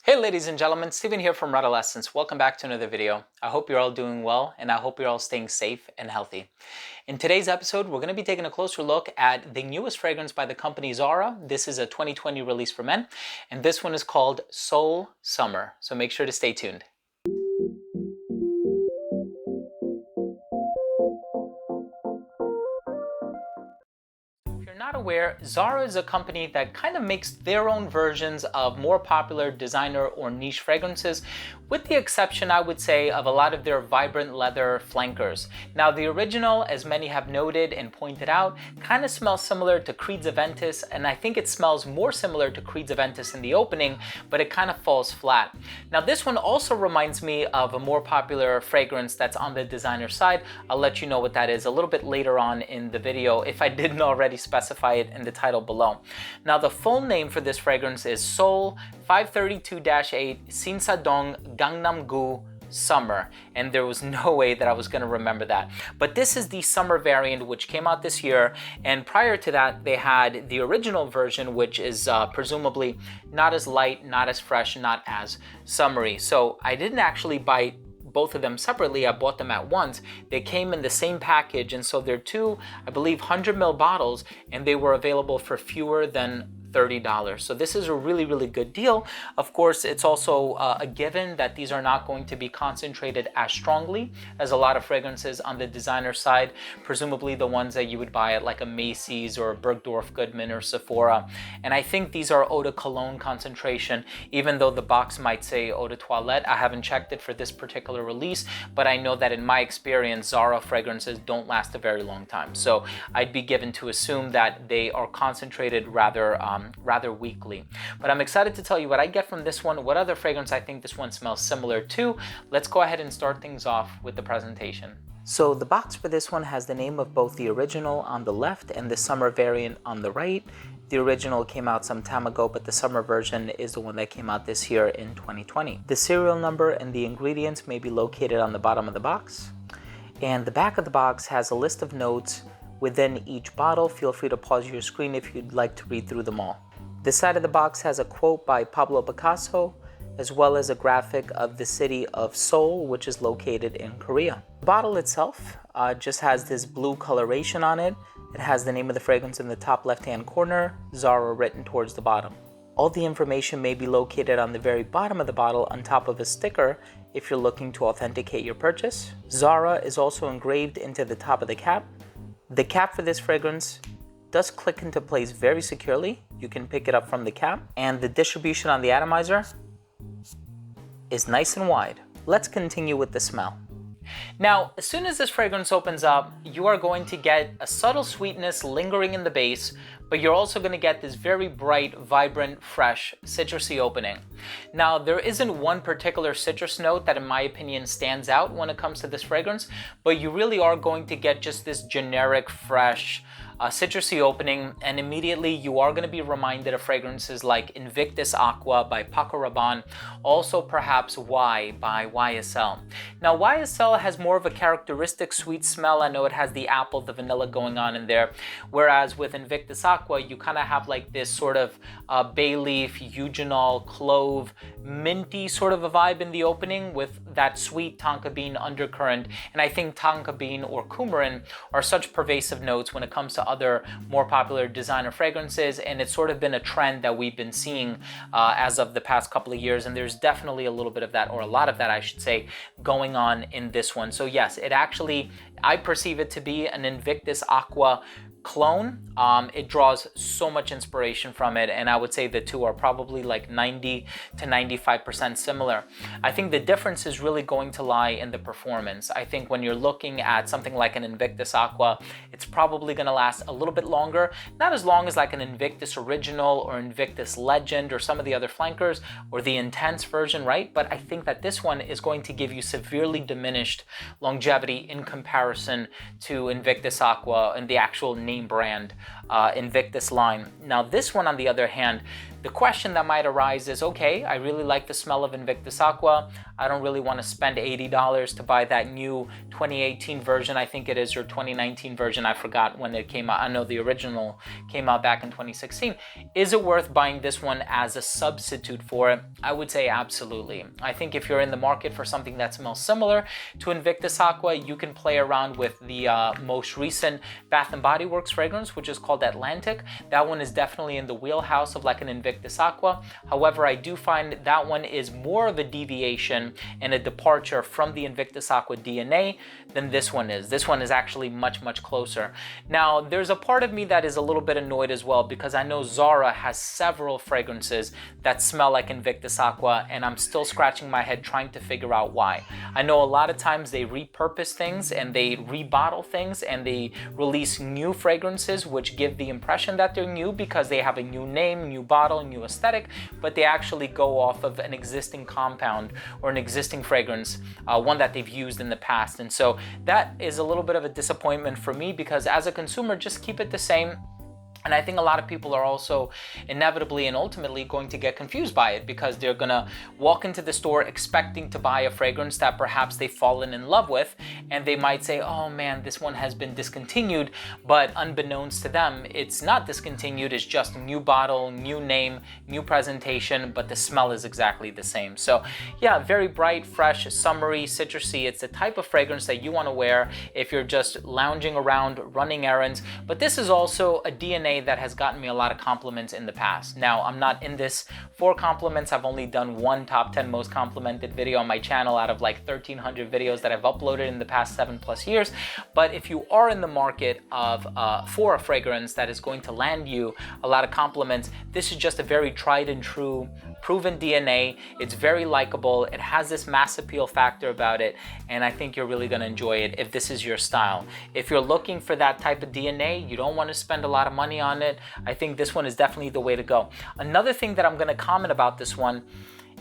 Hey ladies and gentlemen, Steven here from Redolessence. Welcome back to another video. I hope you're all doing well and I hope you're all staying safe and healthy. In today's episode, we're going to be taking a closer look at the newest fragrance by the company Zara. This is a 2020 release for men, and this one is called Seoul Summer. So make sure to stay tuned. Not aware, Zara is a company that kind of makes their own versions of more popular designer or niche fragrances, with the exception, I would say, of a lot of their vibrant leather flankers. Now, the original, as many have noted and pointed out, kind of smells similar to Creed's Aventus, and I think it smells more similar to Creed's Aventus in the opening, but it kind of falls flat. Now, this one also reminds me of a more popular fragrance that's on the designer side. I'll let you know what that is a little bit later on in the video if I didn't already specify it in the title below. Now, the full name for this fragrance is Seoul 532-8 Sinsadong Gangnam-gu Summer, and there was no way that I was going to remember that. But this is the summer variant which came out this year, and prior to that they had the original version, which is presumably not as light, not as fresh, not as summery. So I didn't actually buy both of them separately. I bought them at once. They came in the same package, and so they're two, I believe, 100 ml bottles, and they were available for fewer than $30. So this is a really good deal. Of course, it's also a given that these are not going to be concentrated as strongly as a lot of fragrances on the designer side, presumably the ones that you would buy at like a Macy's or a Bergdorf Goodman or Sephora. And I think these are eau de cologne concentration, even though the box might say eau de toilette. I haven't checked it for this particular release, but I know that in my experience, Zara fragrances don't last a very long time. So I'd be given to assume that they are concentrated rather weakly. But I'm excited to tell you what I get from this one, what other fragrance I think this one smells similar to. Let's go ahead and start things off with the presentation. So the box for this one has the name of both the original on the left and the summer variant on the right. The original came out some time ago, but the summer version is the one that came out this year in 2020. The serial number and the ingredients may be located on the bottom of the box. And the back of the box has a list of notes within each bottle. Feel free to pause your screen if you'd like to read through them all. This side of the box has a quote by Pablo Picasso, as well as a graphic of the city of Seoul, which is located in Korea. The bottle itself just has this blue coloration on it. It has the name of the fragrance in the top left-hand corner, Zara written towards the bottom. All the information may be located on the very bottom of the bottle on top of a sticker if you're looking to authenticate your purchase. Zara is also engraved into the top of the cap. The cap for this fragrance does click into place very securely. You can pick it up from the cap, and the distribution on the atomizer is nice and wide. Let's continue with the smell. Now, as soon as this fragrance opens up, you are going to get a subtle sweetness lingering in the base, but you're also going to get this very bright, vibrant, fresh, citrusy opening. Now, there isn't one particular citrus note that in my opinion stands out when it comes to this fragrance, but you really are going to get just this generic, fresh, citrusy opening, and immediately you are going to be reminded of fragrances like Invictus Aqua by Paco Rabanne, also perhaps Y by YSL. Now, YSL has more of a characteristic sweet smell. I know it has the apple, the vanilla going on in there, whereas with Invictus Aqua, you kind of have like this sort of bay leaf, eugenol, clove, minty sort of a vibe in the opening with that sweet tonka bean undercurrent. And I think tonka bean or coumarin are such pervasive notes when it comes to other more popular designer fragrances, and it's sort of been a trend that we've been seeing as of the past couple of years, and there's definitely a little bit of that, or a lot of that I should say, going on in this one. So yes, it actually, I perceive it to be an Invictus Aqua clone. It draws so much inspiration from it, and I would say the two are probably like 90 to 95% similar. I think the difference is really going to lie in the performance. I think when you're looking at something like an Invictus Aqua, it's probably going to last a little bit longer, not as long as like an Invictus Original or Invictus Legend or some of the other flankers or the Intense version, right? But I think that this one is going to give you severely diminished longevity in comparison to Invictus Aqua and the actual name brand Invictus line. Now this one, on the other hand, The question that might arise is, okay, I really like the smell of Invictus Aqua. I don't really want to spend $80 to buy that new 2018 version, I think it is, or 2019 version. I forgot when it came out. I know the original came out back in 2016. Is it worth buying this one as a substitute for it? I would say absolutely. I think if you're in the market for something that smells similar to Invictus Aqua, you can play around with the most recent Bath & Body Works fragrance, which is called Atlantic. That one is definitely in the wheelhouse of like an Invictus Aqua. However, I do find that one is more of a deviation and a departure from the Invictus Aqua DNA than this one is. This one is actually much, much closer. Now, there's a part of me that is a little bit annoyed as well, because I know Zara has several fragrances that smell like Invictus Aqua, and I'm still scratching my head trying to figure out why. I know a lot of times they repurpose things and they rebottle things and they release new fragrances which give the impression that they're new because they have a new name, new bottle, new aesthetic, but they actually go off of an existing compound or an existing fragrance, one that they've used in the past. And so that is a little bit of a disappointment for me, because as a consumer, just keep it the same. And I think a lot of people are also inevitably and ultimately going to get confused by it, because they're gonna walk into the store expecting to buy a fragrance that perhaps they've fallen in love with, and they might say, oh man, this one has been discontinued, but unbeknownst to them, it's not discontinued, it's just new bottle, new name, new presentation, but the smell is exactly the same. So yeah, very bright, fresh, summery, citrusy. It's the type of fragrance that you wanna wear if you're just lounging around, running errands, but this is also a DNA that has gotten me a lot of compliments in the past. Now, I'm not in this for compliments. I've only done one top 10 most complimented video on my channel out of like 1,300 videos that I've uploaded in the past 7+ years. But if you are in the market of for a fragrance that is going to land you a lot of compliments, this is just a very tried and true, proven DNA. It's very likable. It has this mass appeal factor about it, and I think you're really gonna enjoy it if this is your style. If you're looking for that type of DNA, you don't want to spend a lot of money on it, I think this one is definitely the way to go. Another thing that I'm gonna comment about this one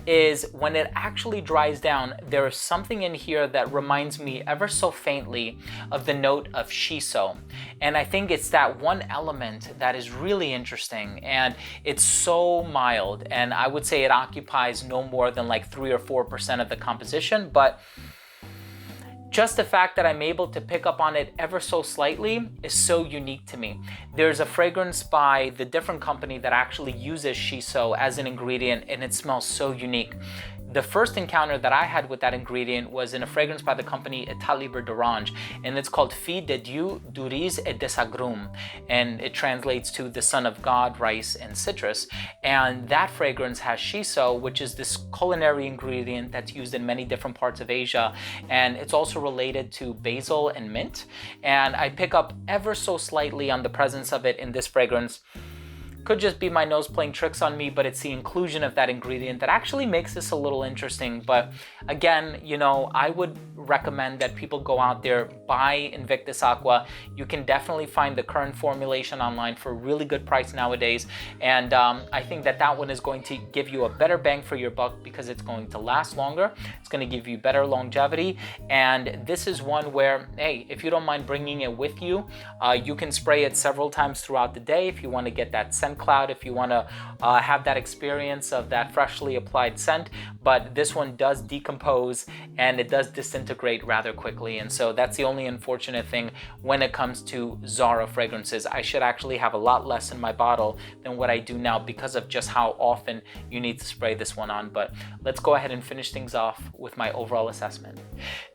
is when it actually dries down, there is something in here that reminds me ever so faintly of the note of shiso. And I think it's that one element that is really interesting, and it's so mild, and I would say it occupies no more than like 3 or 4% of the composition, but just the fact that I'm able to pick up on it ever so slightly is so unique to me. There's a fragrance by the different company that actually uses shiso as an ingredient, and it smells so unique. The first encounter that I had with that ingredient was in a fragrance by the company État Libre d'Orange, and it's called Fille de Dieu du riz et des agrumes, and it translates to the son of God, rice, and citrus. And that fragrance has shiso, which is this culinary ingredient that's used in many different parts of Asia, and it's also related to basil and mint. And I pick up ever so slightly on the presence of it in this fragrance. Could just be my nose playing tricks on me, but it's the inclusion of that ingredient that actually makes this a little interesting. But again, you know, I would recommend that people go out there, buy Invictus Aqua. You can definitely find the current formulation online for a really good price nowadays. And I think that that one is going to give you a better bang for your buck, because it's going to last longer. It's going to give you better longevity. And this is one where, hey, if you don't mind bringing it with you, you can spray it several times throughout the day if you want to get that scent cloud, if you want to have that experience of that freshly applied scent. But this one does decompose and it does disintegrate rather quickly, and so that's the only unfortunate thing when it comes to Zara fragrances. I should actually have a lot less in my bottle than what I do now because of just how often you need to spray this one on. But let's go ahead and finish things off with my overall assessment.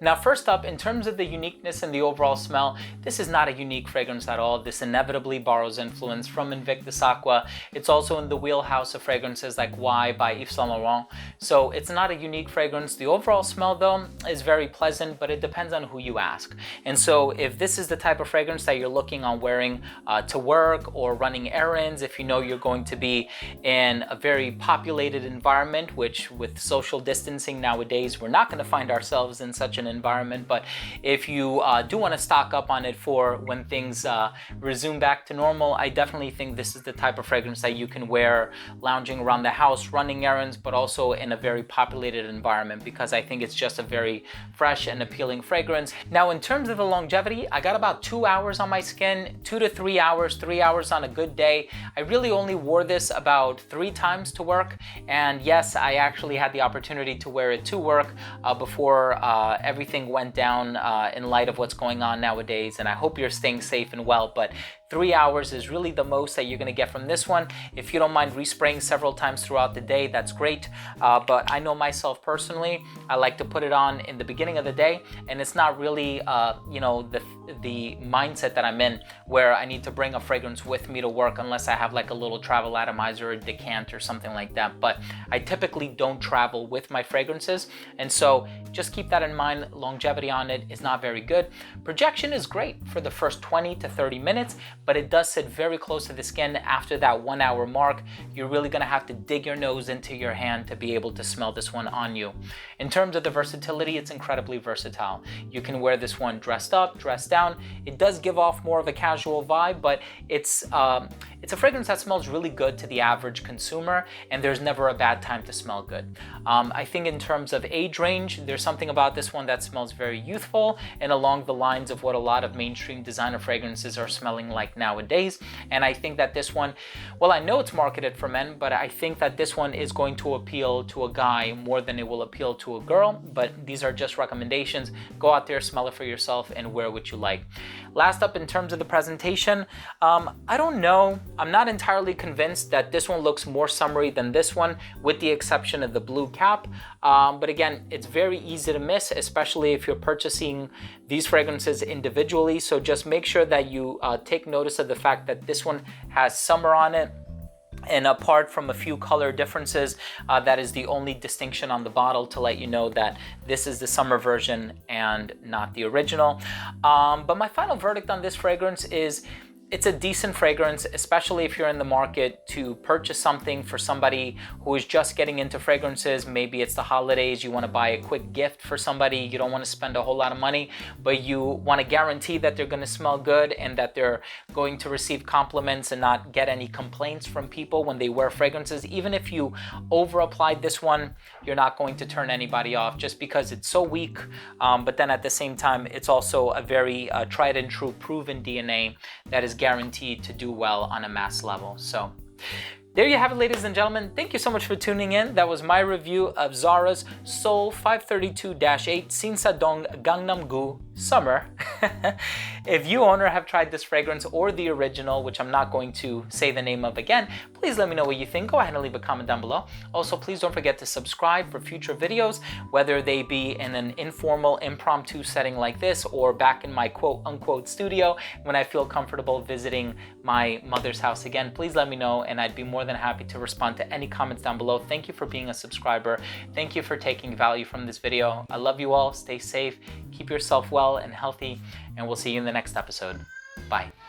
Now, first up, in terms of the uniqueness and the overall smell, this is not a unique fragrance at all. This inevitably borrows influence from Invictus Aqua. It's also in the wheelhouse of fragrances like Y by Yves Saint Laurent. So it's not a unique fragrance. The overall smell though is very pleasant, but it depends on who you ask. And so if this is the type of fragrance that you're looking on wearing to work or running errands, if you know you're going to be in a very populated environment, which with social distancing nowadays, we're not going to find ourselves in such an environment. But if you do want to stock up on it for when things resume back to normal, I definitely think this is the type type of fragrance that you can wear lounging around the house, running errands, but also in a very populated environment, because I think it's just a very fresh and appealing fragrance. Now, in terms of the longevity, I got about 2 hours on my skin, 2 to 3 hours, 3 hours on a good day. I really only wore this about 3 times to work. And yes, I actually had the opportunity to wear it to work before everything went down in light of what's going on nowadays. And I hope you're staying safe and well, but 3 hours is really the most that you're going to get from this one. If you don't mind respraying several times throughout the day, that's great. But I know myself personally, I like to put it on in the beginning of the day, and it's not really, you know, the mindset that I'm in where I need to bring a fragrance with me to work unless I have like a little travel atomizer or decant or something like that. But I typically don't travel with my fragrances, and so just keep that in mind. Longevity on it is not very good. Projection is great for the first 20 to 30 minutes, but it does sit very close to the skin. After that 1 hour mark, you're really gonna have to dig your nose into your hand to be able to smell this one on you. In terms of the versatility, it's incredibly versatile. You can wear this one dressed up, dressed down. It does give off more of a casual vibe, but it's a fragrance that smells really good to the average consumer, and there's never a bad time to smell good. I think in terms of age range, there's something about this one that smells very youthful and along the lines of what a lot of mainstream designer fragrances are smelling like nowadays. And I think that this one, well, I know it's marketed for men, but I think that this one is going to appeal to a guy more than it will appeal to a girl. But these are just recommendations. Go out there, smell it for yourself, and wear what you like. Last up, in terms of the presentation, I don't know. I'm not entirely convinced that this one looks more summery than this one, with the exception of the blue cap. But again, it's very easy to miss, especially if you're purchasing these fragrances individually. So just make sure that you take notice of the fact that this one has summer on it. And apart from a few color differences, that is the only distinction on the bottle to let you know that this is the summer version and not the original. But my final verdict on this fragrance is it's a decent fragrance, especially if you're in the market to purchase something for somebody who is just getting into fragrances. Maybe it's the holidays, you want to buy a quick gift for somebody, you don't want to spend a whole lot of money, but you want to guarantee that they're going to smell good and that they're going to receive compliments and not get any complaints from people when they wear fragrances. Even if you over applied this one, you're not going to turn anybody off just because it's so weak. But then at the same time, it's also a very tried and true proven DNA that is guaranteed to do well on a mass level. So there you have it, ladies and gentlemen. Thank you so much for tuning in. That was my review of Zara's Seoul 532-8 Sinsadong Gangnam-gu Summer. If you own or have tried this fragrance or the original, which I'm not going to say the name of again, please let me know what you think. Go ahead and leave a comment down below. Also, please don't forget to subscribe for future videos, whether they be in an informal, impromptu setting like this or back in my quote-unquote studio when I feel comfortable visiting my mother's house again. Please let me know, and I'd be more than happy to respond to any comments down below. Thank you for being a subscriber. Thank you for taking value from this video. I love you all. Stay safe. Keep yourself well and healthy, and we'll see you in the next episode. Bye.